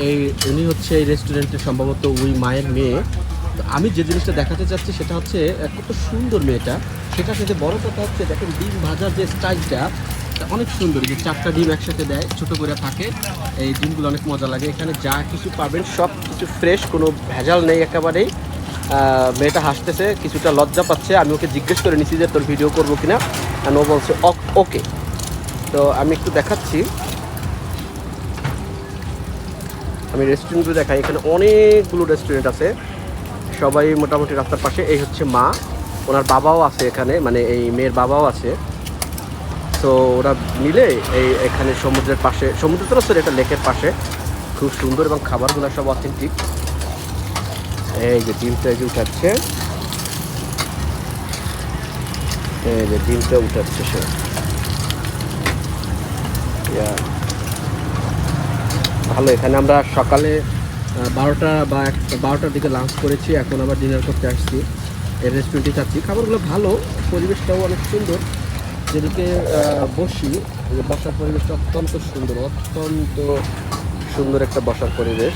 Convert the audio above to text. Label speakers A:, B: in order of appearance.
A: এই উনি হচ্ছে এই রেস্টুরেন্টের সম্ভবত ওই মায়ের মেয়ে। তো আমি যে জিনিসটা দেখাতে চাচ্ছি সেটা হচ্ছে কত সুন্দর মেয়েটা। সেটা সাথে বড় কথা হচ্ছে দেখেন ডিম ভাজার যে স্টাইলটা অনেক সুন্দর। যে 4টা ডিম একসাথে দেয়, ছোট করে থাকে। এই ডিমগুলো অনেক মজা লাগে। এখানে যা কিছু পাবেন সব কিছু ফ্রেশ, কোনো ভেজাল নেই একেবারেই। মেয়েটা হাসতেছে, কিছুটা লজ্জা পাচ্ছে। আমি ওকে জিজ্ঞেস করে নিচ্ছি যে তোর ভিডিও করবো কিনা, আর ও বলছে ওকে। তো আমি একটু দেখাচ্ছি, আমি রেস্টুরেন্টগুলো দেখাই। এখানে অনেকগুলো রেস্টুরেন্ট আছে, সবাই মোটামুটি রাস্তার পাশে। এই হচ্ছে মা, ওনার বাবাও আছে এখানে, মানে এই মেয়ের বাবাও আছে। তো ওরা মিলে এখানে সমুদ্রের পাশে, সমুদ্র তো না, এটা লেকের পাশে, খুব সুন্দর এবং খাবারগুলো সব অথেন্টিক। এই যে ডিমটা এই যে উঠাচ্ছে, এই যে ডিমটা উঠাচ্ছে সে। ভালো। এখানে আমরা সকালে 12টা বা 12টার দিকে লাঞ্চ করেছি, এখন আবার ডিনার করতে আসছি। এই রেস্টুরেন্টে যাচ্ছি, খাবারগুলো ভালো, পরিবেশটাও অনেক সুন্দর। যেদিকে বসি, বসার পরিবেশটা অত্যন্ত সুন্দর, অত্যন্ত সুন্দর একটা বসার পরিবেশ।